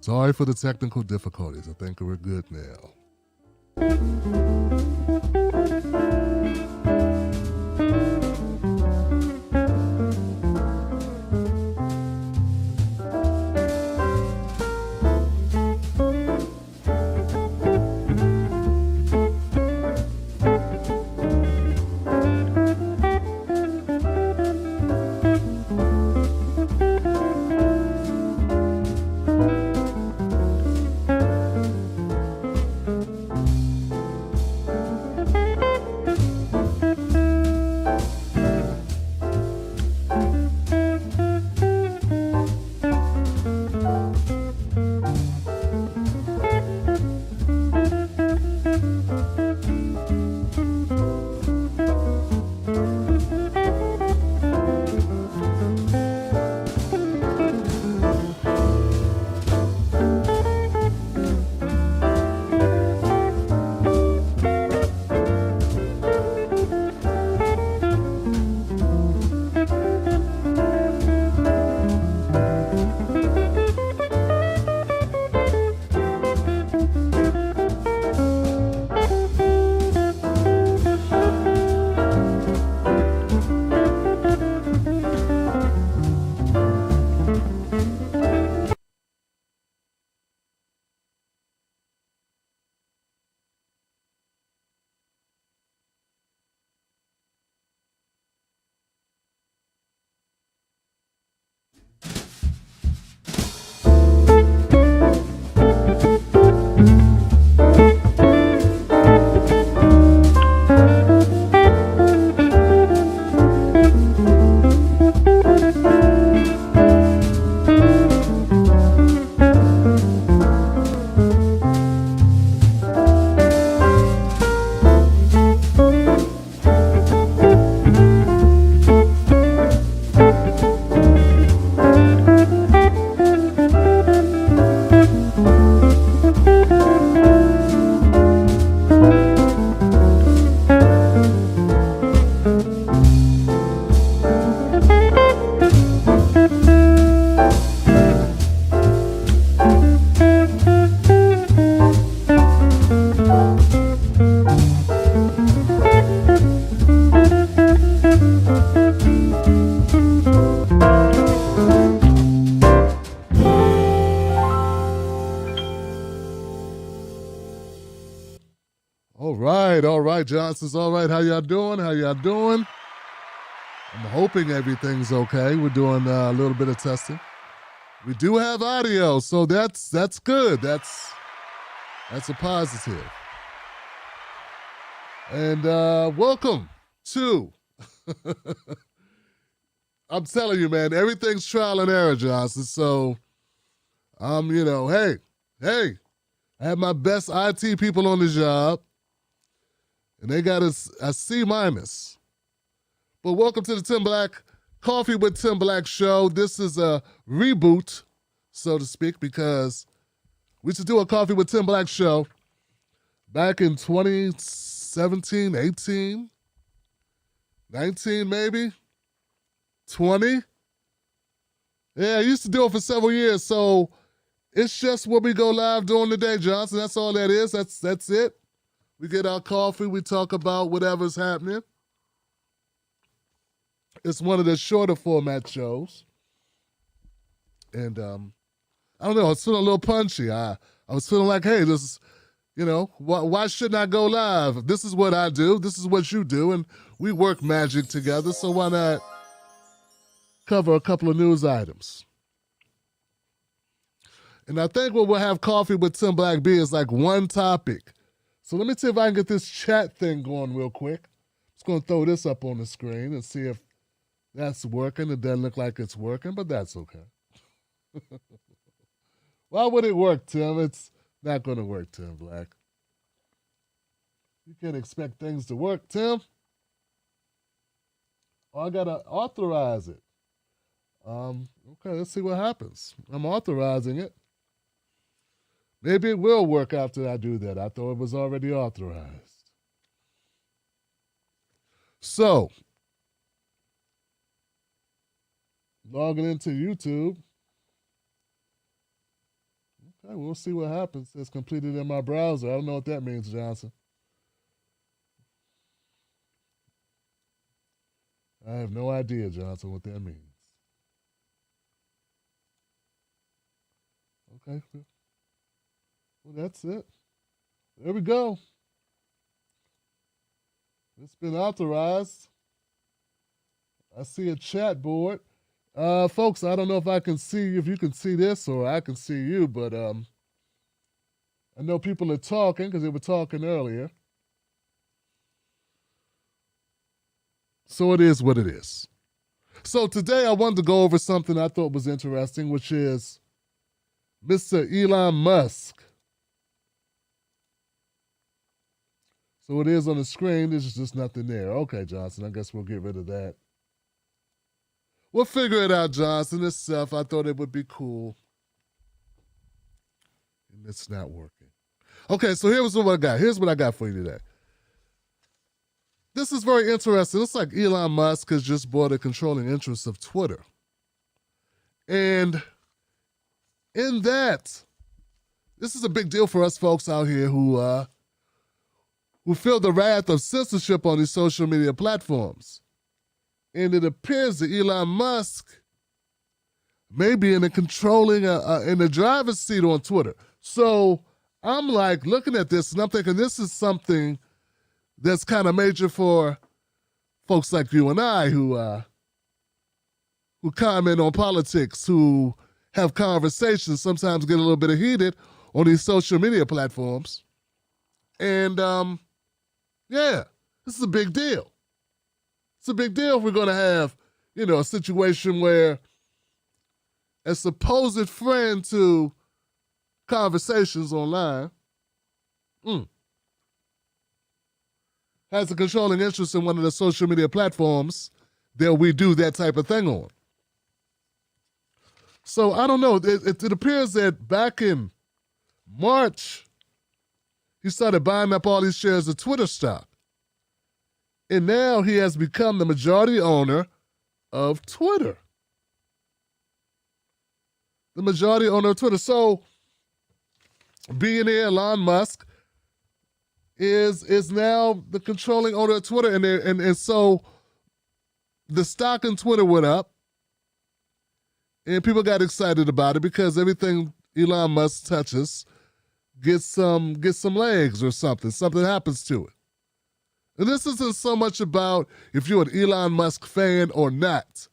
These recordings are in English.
Sorry for the technical difficulties. I think we're good now. All right, Johnson's all right. How y'all doing? I'm hoping everything's okay. We're doing a little bit of testing. We do have audio, so that's good. That's a positive. And welcome to. I'm telling you, man, everything's trial and error, Johnson. So, hey, I have my best IT people on the job. And they got a C minus. But welcome to the Tim Black Coffee with Tim Black show. This is a reboot, so to speak, because we used to do a Coffee with Tim Black show back in 2017, 18, 19 maybe, 20. Yeah, I used to do it for several years, so it's just what we go live doing today, Johnson. That's all that is. That's it. We get our coffee, we talk about whatever's happening. It's one of the shorter format shows. And I don't know, I was feeling a little punchy. I was feeling like, hey, this is, why shouldn't I go live? This is what I do, this is what you do, and we work magic together, so why not cover a couple of news items? And I think what we'll have Coffee with Tim Black be is like one topic. So let me see if I can get this chat thing going real quick. Just going to throw this up on the screen and see if that's working. It doesn't look like it's working, but that's okay. Why would it work, Tim? It's not going to work, Tim Black. You can't expect things to work, Tim. Oh, I got to authorize it. Okay, let's see what happens. I'm authorizing it. Maybe it will work after I do that. I thought it was already authorized. So, logging into YouTube. Okay, we'll see what happens. It's completed in my browser. I don't know what that means, Johnson. I have no idea, Johnson, what that means. Okay, well, that's it. There we go. It's been authorized. I see a chat board. Folks, I don't know if I can see if you can see this or I can see you, but I know people are talking because they were talking earlier. So it is what it is. So today I wanted to go over something I thought was interesting, which is Mr. Elon Musk. So it is on the screen. There's just nothing there. Okay, Johnson, I guess we'll get rid of that. We'll figure it out, Johnson. Itself, I thought it would be cool. And it's not working. Okay, so here's what I got. Here's what I got for you today. This is very interesting. Looks like Elon Musk has just bought a controlling interest of Twitter. And in that, this is a big deal for us folks out here who feel the wrath of censorship on these social media platforms. And it appears that Elon Musk may be in the controlling, in the driver's seat on Twitter. So I'm like looking at this and I'm thinking this is something that's kind of major for folks like you and I who comment on politics, who have conversations, sometimes get a little bit heated on these social media platforms. And yeah, this is a big deal. It's a big deal if we're going to have, a situation where a supposed friend to conversations online has a controlling interest in one of the social media platforms that we do that type of thing on. So I don't know. It appears that back in March, he started buying up all these shares of Twitter stock. And now he has become the majority owner of Twitter. The majority owner of Twitter. So, billionaire Elon Musk is now the controlling owner of Twitter. And so the stock in Twitter went up. And people got excited about it because everything Elon Musk touches gets some legs or something. Something happens to it. And this isn't so much about if you're an Elon Musk fan or not.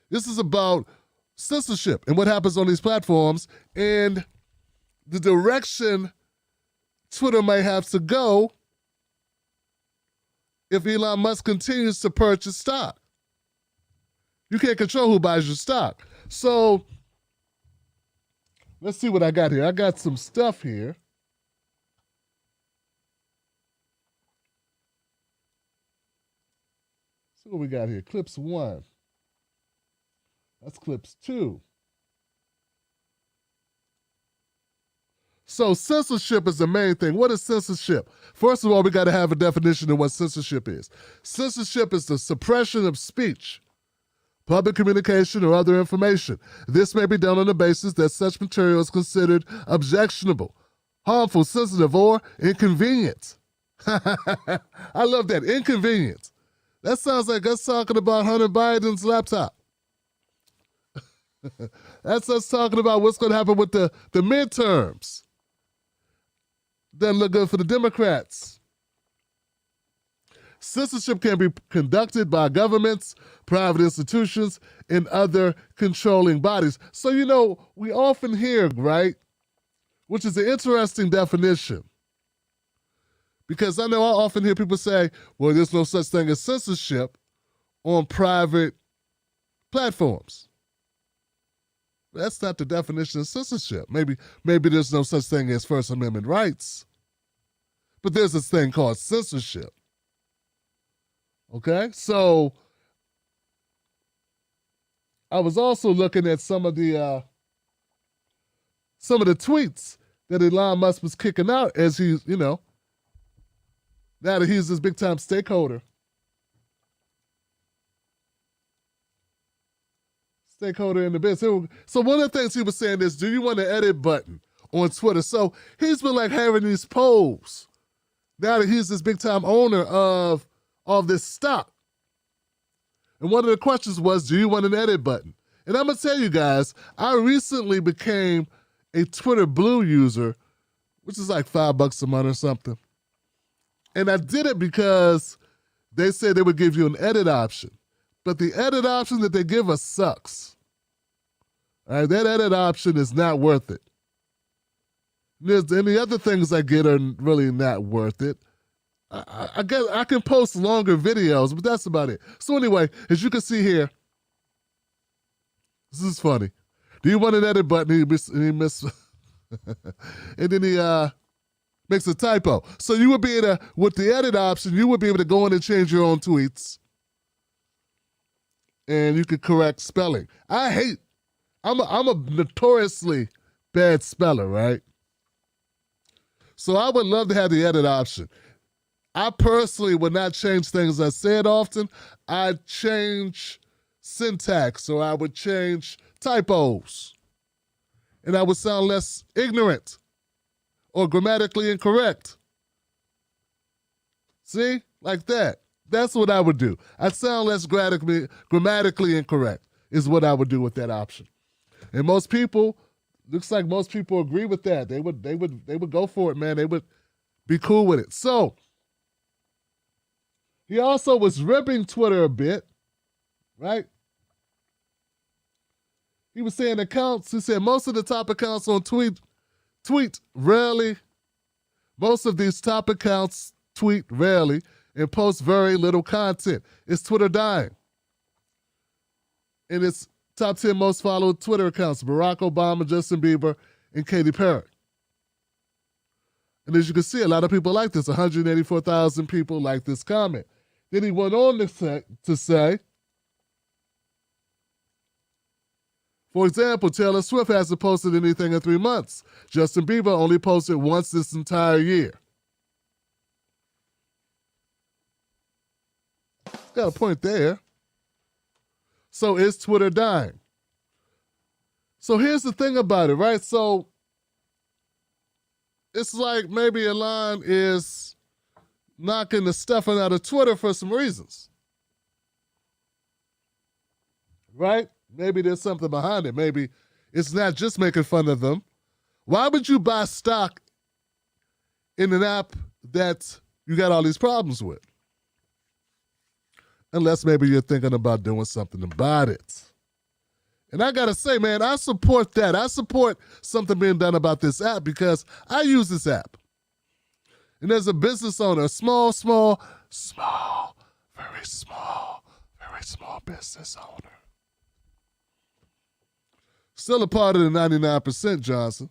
This is about censorship and what happens on these platforms and the direction Twitter may have to go if Elon Musk continues to purchase stock. You can't control who buys your stock. So let's see what I got here. I got some stuff here. See what we got here. Clips 1. That's clips 2. So censorship is the main thing. What is censorship? First of all, we got to have a definition of what censorship is. Censorship is the suppression of speech, public communication, or other information. This may be done on the basis that such material is considered objectionable, harmful, sensitive, or inconvenient. I love that. Inconvenient. That sounds like us talking about Hunter Biden's laptop. That's us talking about what's going to happen with the midterms. Doesn't look good for the Democrats. Censorship can be conducted by governments, private institutions, and other controlling bodies. So, we often hear, right, which is an interesting definition. Because I know I often hear people say, well, there's no such thing as censorship on private platforms. That's not the definition of censorship. Maybe there's no such thing as First Amendment rights, but there's this thing called censorship. Okay? So I was also looking at some of the tweets that Elon Musk was kicking out as he's, now that he's this big-time stakeholder. Stakeholder in the business. So one of the things he was saying is, do you want an edit button on Twitter. So he's been like having these polls now that he's this big time owner of this stock. And one of the questions was, do you want an edit button? And I'm going to tell you guys, I recently became a Twitter Blue user, which is like $5 a month or something. And I did it because they said they would give you an edit option. But the edit option that they give us sucks. All right, that edit option is not worth it. And the other things I get are really not worth it. I guess I can post longer videos, but that's about it. So anyway, as you can see here, this is funny. Do you want an edit button? And then he makes a typo. So you would be able to, with the edit option, you would be able to go in and change your own tweets. And you could correct spelling. I'm a notoriously bad speller, right? So I would love to have the edit option. I personally would not change things I said often. I'd change syntax, or I would change typos. And I would sound less ignorant or grammatically incorrect. See? Like that. That's what I would do. I'd sound less grammatically incorrect is what I would do with that option. And most people, looks like most people agree with that. They would go for it, man. They would be cool with it. So he also was ribbing Twitter a bit, right? He was saying accounts, he said most of the top accounts on tweet rarely. Most of these top accounts tweet rarely and post very little content. Is Twitter dying? And it's top 10 most followed Twitter accounts: Barack Obama, Justin Bieber, and Katy Perry. And as you can see, a lot of people like this. 184,000 people like this comment. Then he went on to say, for example, Taylor Swift hasn't posted anything in 3 months. Justin Bieber only posted once this entire year. Got a point there. So is Twitter dying? So here's the thing about it, right? So it's like maybe Elon is knocking the stuffing out of Twitter for some reasons. Right? Maybe there's something behind it. Maybe it's not just making fun of them. Why would you buy stock in an app that you got all these problems with? Unless maybe you're thinking about doing something about it. And I got to say, man, I support that. I support something being done about this app because I use this app. And as a business owner, a very small business owner. Still a part of the 99%, Johnson.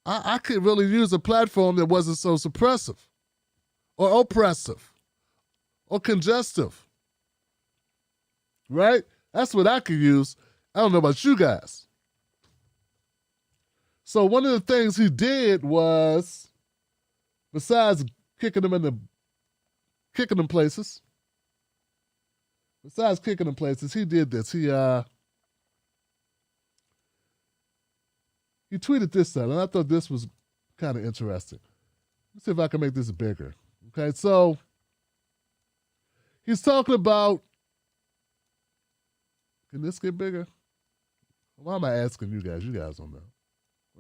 I could really use a platform that wasn't so suppressive or oppressive or congestive, right? That's what I could use. I don't know about you guys. So one of the things he did was, besides kicking them places, he did this. He tweeted this out, and I thought this was kind of interesting. Let's see if I can make this bigger. Okay, so he's talking about, can this get bigger? Why am I asking you guys? You guys don't know.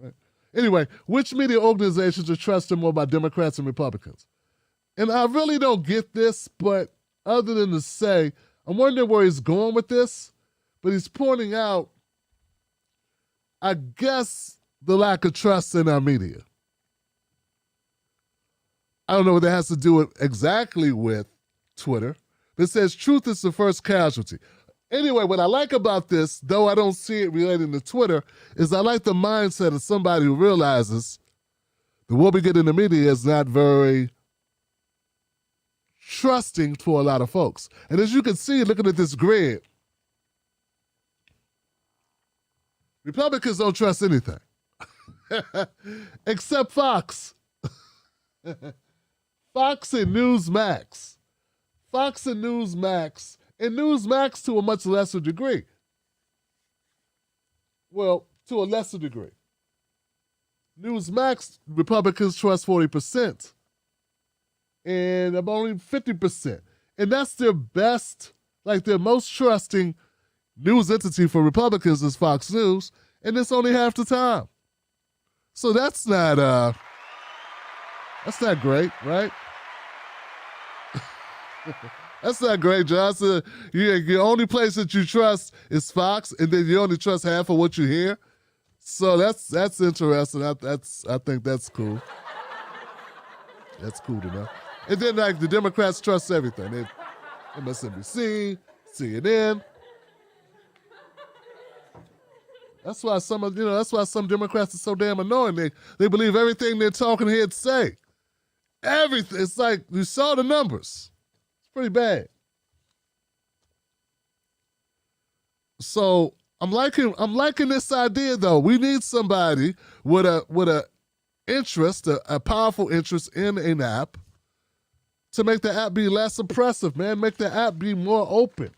Right? Anyway, which media organizations are trusted more by Democrats and Republicans? And I really don't get this, but other than to say, I'm wondering where he's going with this, but he's pointing out, I guess, the lack of trust in our media. I don't know what that has to do exactly with Twitter. It says truth is the first casualty. Anyway, what I like about this, though I don't see it relating to Twitter, is I like the mindset of somebody who realizes that what we get in the media is not very trusting for a lot of folks. And as you can see, looking at this grid, Republicans don't trust anything. Except Fox. Fox and Newsmax. Fox and Newsmax. And Newsmax to a much lesser degree. Well, to a lesser degree. Newsmax, Republicans trust 40%. And I'm only 50%. And that's their best, like their most trusting news entity for Republicans is Fox News, and it's only half the time. So that's not great, right? That's not great, Johnson. Your only place that you trust is Fox, and then you only trust half of what you hear. So that's interesting. I think that's cool. That's cool to know. And then like the Democrats trust everything. MSNBC, CNN. That's why some Democrats are so damn annoying. They believe everything their talking heads say. Everything. It's like you saw the numbers. It's pretty bad. So I'm liking this idea though. We need somebody with a interest, a powerful interest in an app to make the app be less oppressive, man. Make the app be more open.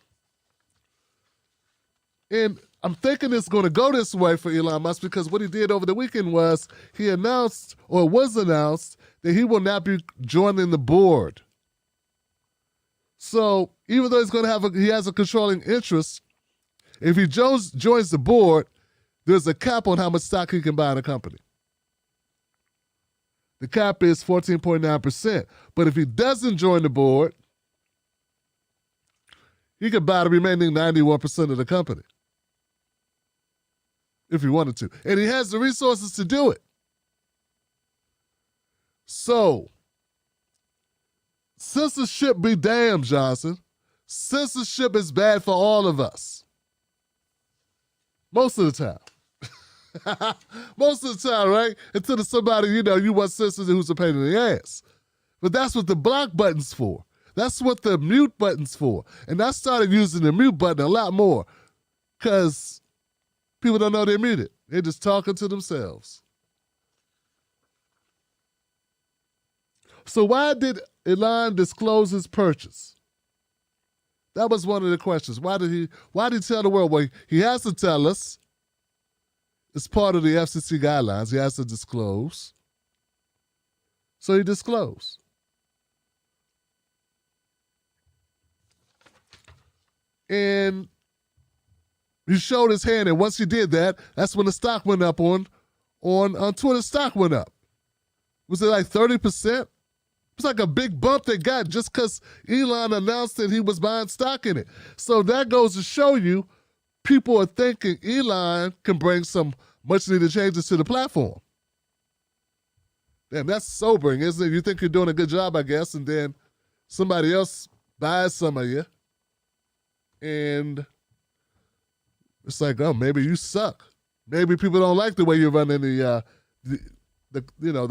And I'm thinking it's going to go this way for Elon Musk because what he did over the weekend was he announced, or it was announced, that he will not be joining the board. So even though he has a controlling interest, if he joins the board, there's a cap on how much stock he can buy in a company. The cap is 14.9%. But if he doesn't join the board, he could buy the remaining 91% of the company. If he wanted to. And he has the resources to do it. So, censorship be damned, Johnson. Censorship is bad for all of us. Most of the time. Most of the time, right? Until there's somebody, you want censored who's a pain in the ass. But that's what the block button's for. That's what the mute button's for. And I started using the mute button a lot more because people don't know they're muted. They're just talking to themselves. So why did Elon disclose his purchase? That was one of the questions. Why did he tell the world? Well, he has to tell us. It's part of the FCC guidelines. He has to disclose. So he disclosed. And he showed his hand, and once he did that, that's when the stock went up on Twitter. Stock went up. Was it like 30%? It's like a big bump they got just because Elon announced that he was buying stock in it. So that goes to show you people are thinking Elon can bring some much-needed changes to the platform. Damn, that's sobering, isn't it? You think you're doing a good job, I guess, and then somebody else buys some of you, and it's like, oh, maybe you suck. Maybe people don't like the way you're running the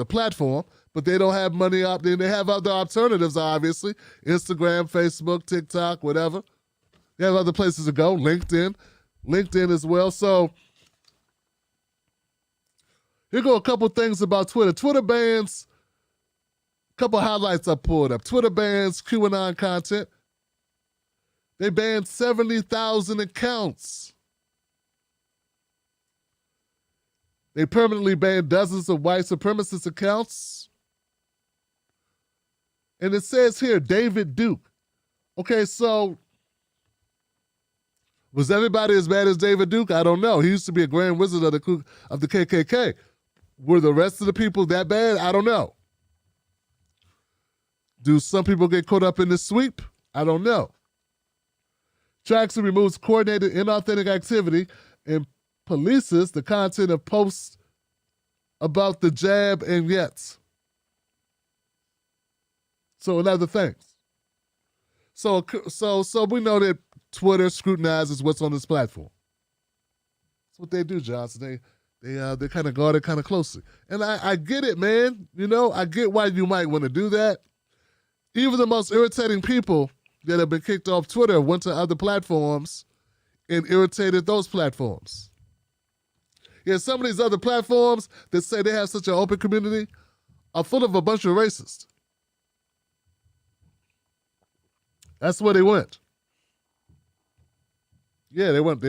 platform, but they don't have money up there. They have other alternatives, obviously. Instagram, Facebook, TikTok, whatever. They have other places to go. LinkedIn as well. So here go a couple things about Twitter. Twitter bans, a couple highlights I pulled up. Twitter bans QAnon content. They banned 70,000 accounts. They permanently banned dozens of white supremacist accounts. And it says here, David Duke. Okay, so was everybody as bad as David Duke? I don't know. He used to be a grand wizard of the KKK. Were the rest of the people that bad? I don't know. Do some people get caught up in the sweep? I don't know. Tracks and removes coordinated inauthentic activity and polices the content of posts about the jab and yets. So and other things. So we know that Twitter scrutinizes what's on this platform. That's what they do, Johnson. They kind of guard it kind of closely. And I get it, man. I get why you might want to do that. Even the most irritating people that have been kicked off Twitter went to other platforms and irritated those platforms. Yeah, some of these other platforms that say they have such an open community are full of a bunch of racists. That's where they went. Yeah, they went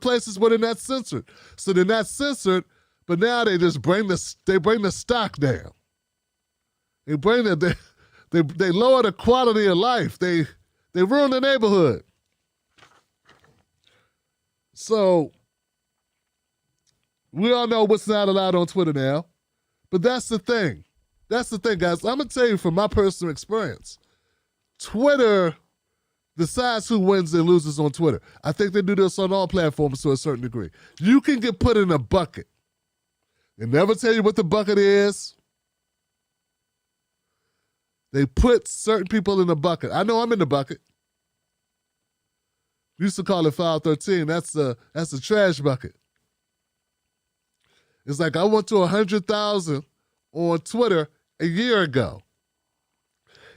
places where they're not censored. So they're not censored, But now they just bring the stock down. They lower the quality of life. They ruin the neighborhood. So we all know what's not allowed on Twitter now. But that's the thing. That's the thing, guys. I'm going to tell you from my personal experience. Twitter decides who wins and loses on Twitter. I think they do this on all platforms to a certain degree. You can get put in a bucket. They never tell you what the bucket is. They put certain people in the bucket. I know I'm in the bucket. We used to call it File 13. That's the trash bucket. It's like I went to 100,000 on Twitter a year ago.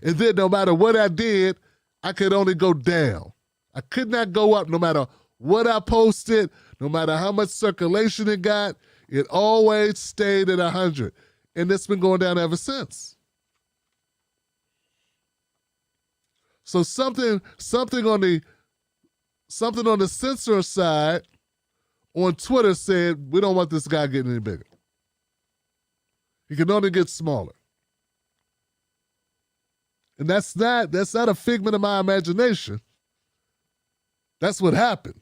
And then no matter what I did, I could only go down. I could not go up no matter what I posted, no matter how much circulation it got. It always stayed at 100. And it's been going down ever since. So something on the censor side on Twitter said, we don't want this guy getting any bigger. He can only get smaller. And that's not a figment of my imagination. That's what happened.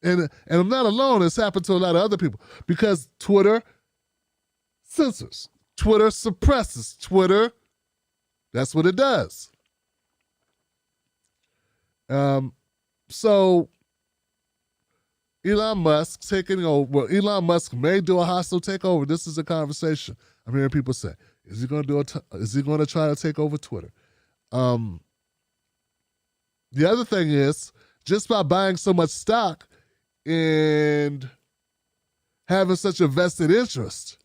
And I'm not alone. It's happened to a lot of other people because Twitter censors. Twitter suppresses. Twitter, that's what it does. So Elon Musk taking over. Well, Elon Musk may do a hostile takeover. This is a conversation I'm hearing people say. Is he going to is he going to try to take over Twitter? The other thing is, just by buying so much stock and having such a vested interest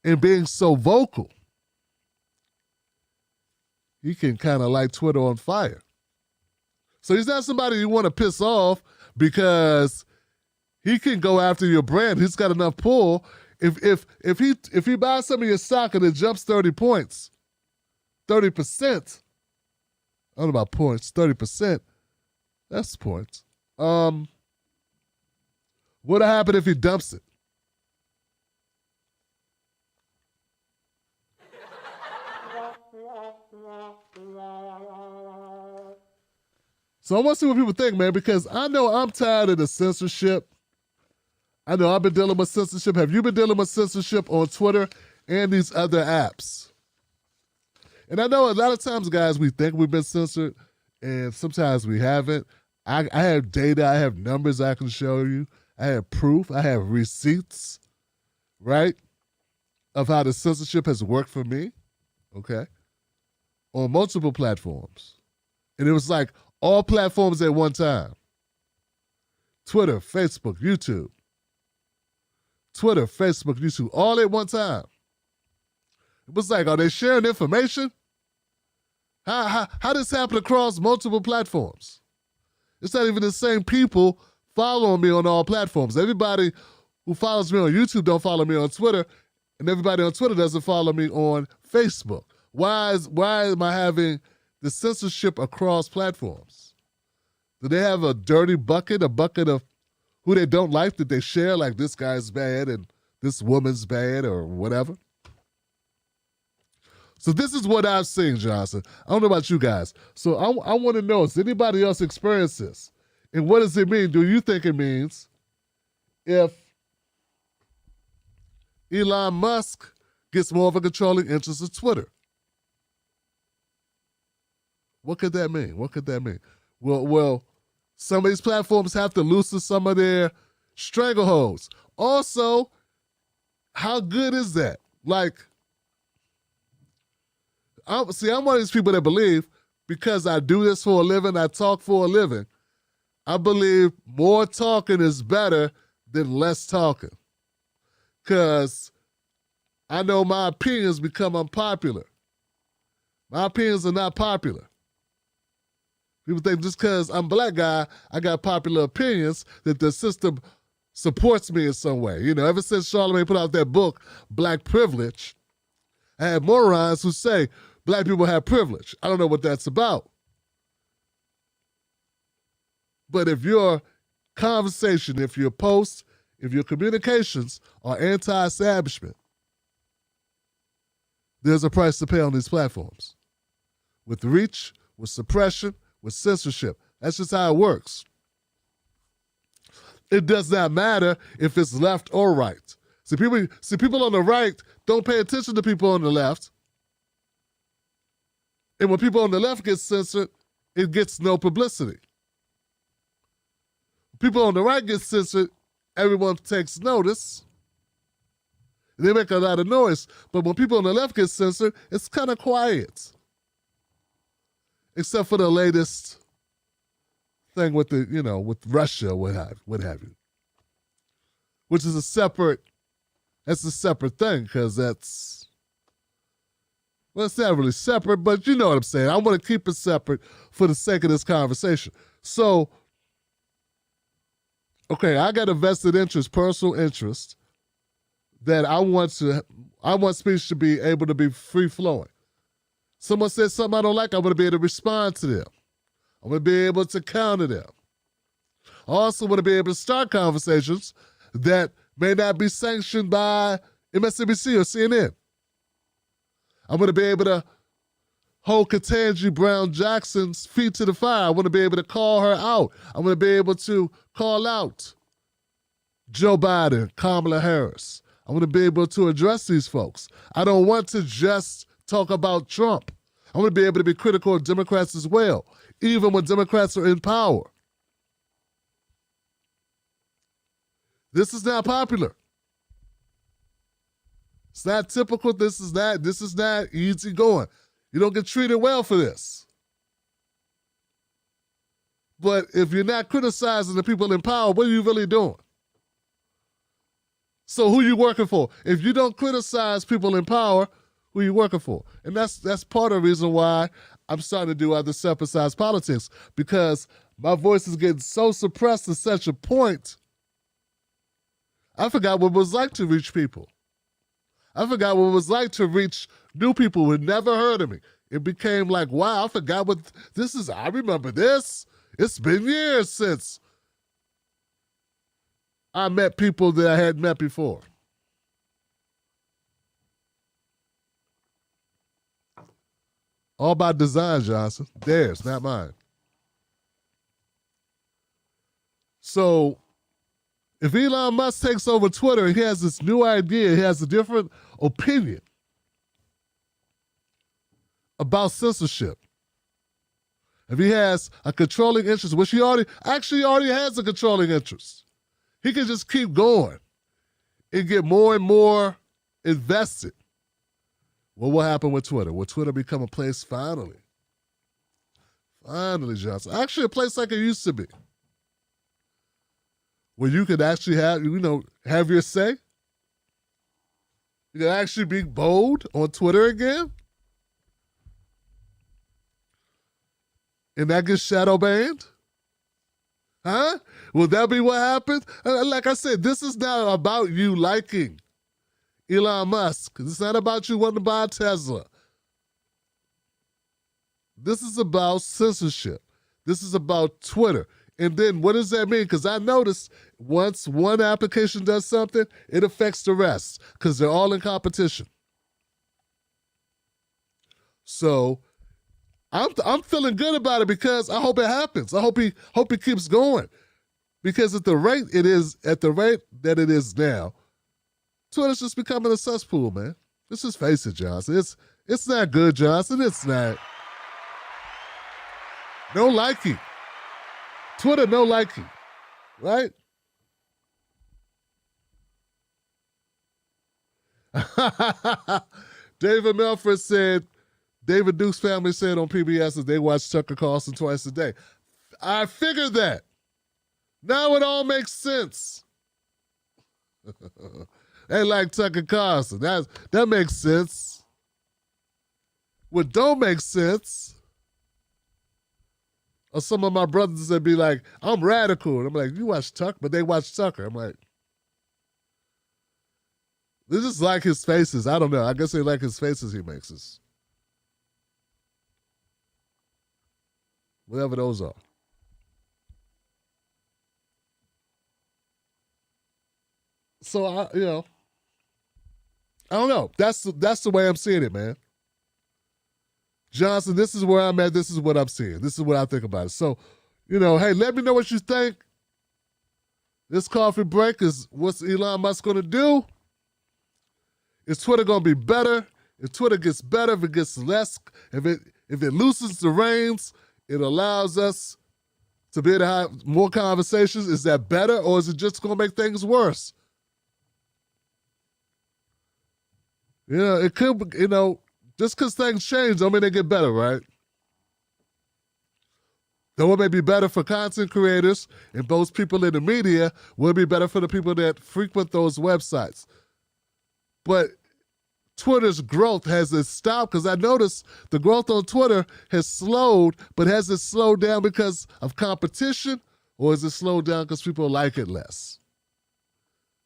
and being so vocal, he can kind of light Twitter on fire. So he's not somebody you want to piss off because he can go after your brand. He's got enough pull. If he buys some of your stock and it jumps 30 points, 30%, I don't know about points, 30%, that's points. What'll happen if he dumps it? So I want to see what people think, man, because I know I'm tired of the censorship. I know I've been dealing with censorship. Have you been dealing with censorship on Twitter and these other apps? And I know a lot of times, guys, we think we've been censored, and sometimes we haven't. I have data. I have numbers I can show you. I have proof. I have receipts, right, of how the censorship has worked for me, okay, on multiple platforms. And it was like all platforms at one time. Twitter, Facebook, YouTube. Twitter, Facebook, YouTube, all at one time. It was like, are they sharing information? How this happen across multiple platforms? It's not even the same people following me on all platforms. Everybody who follows me on YouTube don't follow me on Twitter, and everybody on Twitter doesn't follow me on Facebook. Why am I having the censorship across platforms? Do they have a dirty bucket, a bucket of who they don't like that they share, like this guy's bad and this woman's bad or whatever? So this is what I've seen, Johnson. I don't know about you guys. So I want to know, has anybody else experienced this? And what does it mean? Do you think it means if Elon Musk gets more of a controlling interest of Twitter? What could that mean? What could that mean? Well, some of these platforms have to loosen some of their strangleholds. Also, how good is that? Like, I'm one of these people that believe because I do this for a living, I talk for a living, I believe more talking is better than less talking. Because I know my opinions become unpopular. My opinions are not popular. People think just because I'm a black guy, I got popular opinions, that the system supports me in some way. You know, ever since Charlamagne put out that book, Black Privilege, I had morons who say black people have privilege. I don't know what that's about. But if your conversation, if your post, if your communications are anti-establishment, there's a price to pay on these platforms. With reach, with suppression, with censorship. That's just how it works. It does not matter if it's left or right. People on the right don't pay attention to people on the left. And when people on the left get censored, it gets no publicity. People on the right get censored, everyone takes notice. They make a lot of noise. But when people on the left get censored, it's kind of quiet. Except for the latest thing with with Russia, what have you. Which is a separate thing, because it's not really separate, but you know what I'm saying. I want to keep it separate for the sake of this conversation. So, okay, I got a vested interest, personal interest, that I want speech to be able to be free-flowing. Someone says something I don't like, I want to be able to respond to them. I want to be able to counter them. I also want to be able to start conversations that may not be sanctioned by MSNBC or CNN. I want to be able to hold Ketanji Brown Jackson's feet to the fire. I want to be able to call her out. I want to be able to call out Joe Biden, Kamala Harris. I want to be able to address these folks. I don't want to just talk about Trump. I want to be able to be critical of Democrats as well, even when Democrats are in power. This is not popular. It's not typical. This is not easy going. You don't get treated well for this. But if you're not criticizing the people in power, what are you really doing? So who are you working for? If you don't criticize people in power, who are you working for? And that's part of the reason why I'm starting to do other self-emphasized politics, because my voice is getting so suppressed to such a point, I forgot what it was like to reach people. I forgot what it was like to reach new people who had never heard of me. It became like, wow, I forgot what this is. I remember this. It's been years since I met people that I hadn't met before. All by design, Johnson. Theirs, not mine. So if Elon Musk takes over Twitter and he has this new idea, he has a different opinion about censorship. If he has a controlling interest, which he already has a controlling interest, he can just keep going and get more and more invested. What will happen with Twitter? Will Twitter become a place finally, Johnson, actually a place like it used to be, where you could actually have your say? You can actually be bold on Twitter again? And that gets shadow banned? Huh? Will that be what happens? Like I said, this is not about you liking Elon Musk. It's not about you wanting to buy a Tesla. This is about censorship. This is about Twitter. And then what does that mean? Because I noticed once one application does something, it affects the rest because they're all in competition. So I'm feeling good about it because I hope it happens. I hope he keeps going. Because at the rate that it is now, Twitter's just becoming a cesspool, man. Let's just face it, Johnson. It's not good, Johnson. It's not. No liking. Twitter, no liking. Right? David Melford said, David Duke's family said on PBS that they watch Tucker Carlson twice a day. I figured that. Now it all makes sense. They like Tucker Carlson. That makes sense. What don't make sense are some of my brothers that be like, I'm radical. And I'm like, you watch Tucker? But they watch Tucker. I'm like, they just like his faces. I don't know. I guess they like his faces he makes us. Whatever those are. So I don't know. That's the way I'm seeing it, man. Johnson, this is where I'm at. This is what I'm seeing. This is what I think about it. So, hey, let me know what you think. This coffee break is what's Elon Musk going to do? Is Twitter going to be better? If Twitter gets better, if it gets less, if it loosens the reins, it allows us to be able to have more conversations. Is that better, or is it just going to make things worse? It could, just because things change don't mean they get better, right? Though it may be better for content creators and those people in the media, will be better for the people that frequent those websites. But Twitter's growth has it stopped? Because I noticed the growth on Twitter has slowed, but has it slowed down because of competition, or is it slowed down because people like it less?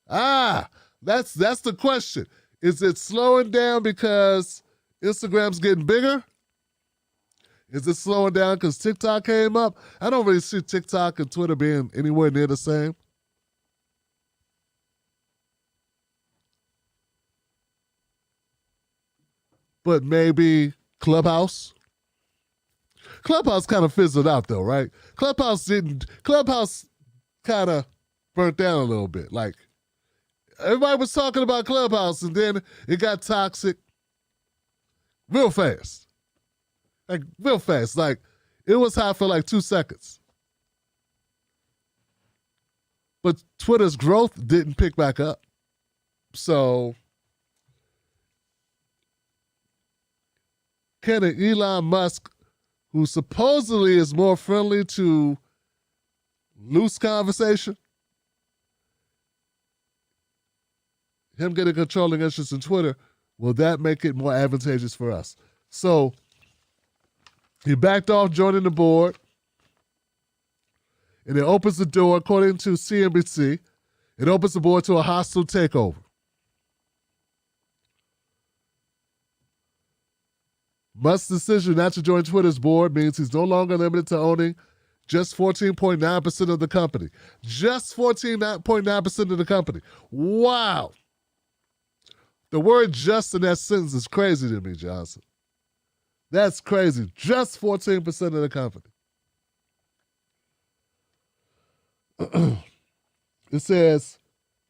That's the question. Is it slowing down because Instagram's getting bigger? Is it slowing down because TikTok came up? I don't really see TikTok and Twitter being anywhere near the same. But maybe Clubhouse? Clubhouse kind of fizzled out though, right? Clubhouse kind of burnt down a little bit. Like, everybody was talking about Clubhouse and then it got toxic real fast. Like, real fast. Like, it was hot for like 2 seconds. But Twitter's growth didn't pick back up. So, can an Elon Musk, who supposedly is more friendly to loose conversation, him getting controlling interest in Twitter, will that make it more advantageous for us? So, he backed off joining the board, and it opens the door, according to CNBC, it opens the door to a hostile takeover. Musk's decision not to join Twitter's board means he's no longer limited to owning just 14.9% of the company. Just 14.9% of the company. Wow. The word just in that sentence is crazy to me, Johnson. That's crazy. Just 14% of the company. It says,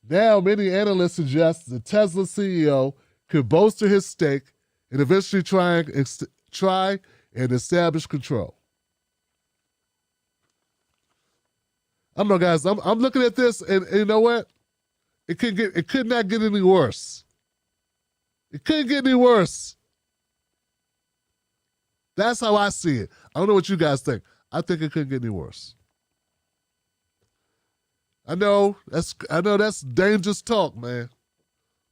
now many analysts suggest the Tesla CEO could bolster his stake and eventually try and establish control. I don't know, guys. I'm looking at this, and you know what? It could not get any worse. It couldn't get any worse. That's how I see it. I don't know what you guys think. I think it couldn't get any worse. I know that's dangerous talk, man.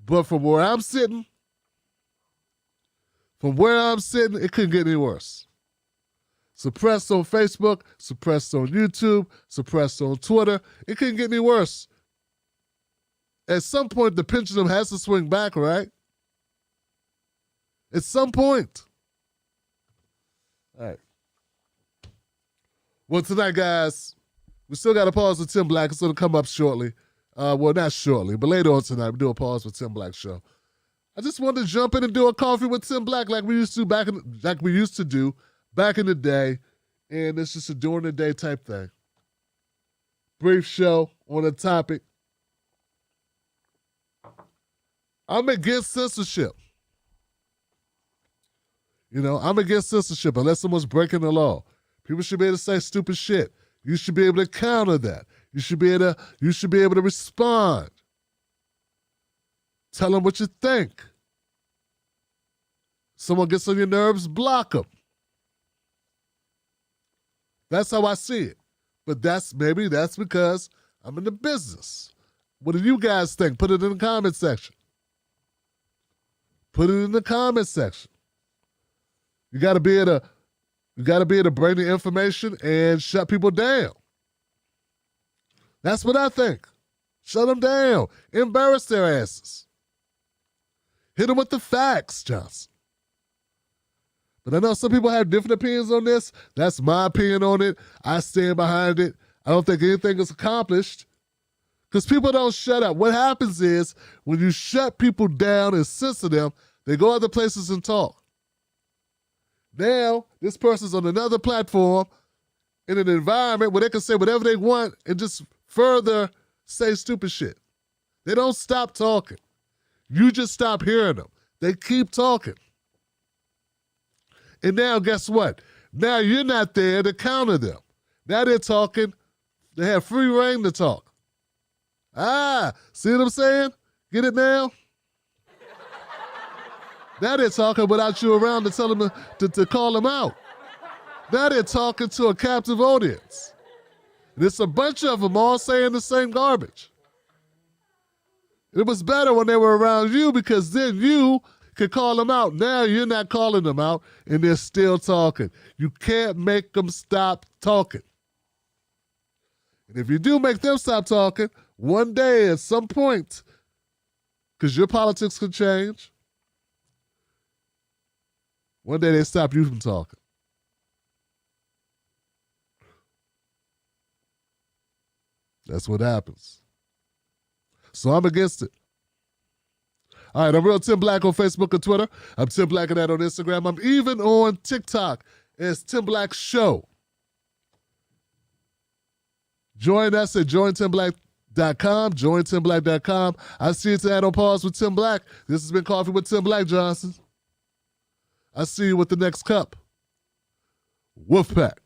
But from where I'm sitting, it couldn't get any worse. Suppressed on Facebook, suppressed on YouTube, suppressed on Twitter. It couldn't get any worse. At some point, the pendulum has to swing back, right? At some point. All right. Well, tonight, guys, we still got a pause with Tim Black. It's going to come up shortly. Well, not shortly, but later on tonight, we do a pause with Tim Black show. I just wanted to jump in and do a coffee with Tim Black like we used to do back in the day, and it's just a during the day type thing. Brief show on a topic. I'm against censorship. I'm against censorship unless someone's breaking the law. People should be able to say stupid shit. You should be able to counter that. You should be able to respond. Tell them what you think. Someone gets on your nerves, block them. That's how I see it. But maybe that's because I'm in the business. What do you guys think? Put it in the comment section. Put it in the comment section. You got to be able to bring the information and shut people down. That's what I think. Shut them down. Embarrass their asses. Hit them with the facts, Johnson. But I know some people have different opinions on this. That's my opinion on it. I stand behind it. I don't think anything is accomplished Because people don't shut up. What happens is when you shut people down and censor them, they go other places and talk. Now, this person's on another platform in an environment where they can say whatever they want and just further say stupid shit. They don't stop talking. You just stop hearing them. They keep talking. And now, guess what? Now you're not there to counter them. Now they're talking. They have free reign to talk. See what I'm saying? Get it now? Now they're talking without you around to tell them to call them out. Now they're talking to a captive audience. And it's a bunch of them all saying the same garbage. It was better when they were around you because then you could call them out. Now you're not calling them out and they're still talking. You can't make them stop talking. And if you do make them stop talking, one day at some point, because your politics could change, one day they stop you from talking. That's what happens. So I'm against it. All right, I'm Real Tim Black on Facebook and Twitter. I'm Tim Black and that on Instagram. I'm even on TikTok as Tim Black Show. Join us at jointimblack.com, jointimblack.com. I see you tonight on Pause with Tim Black. This has been Coffee with Tim Black, Johnson. I see you with the next cup. Wolfpack.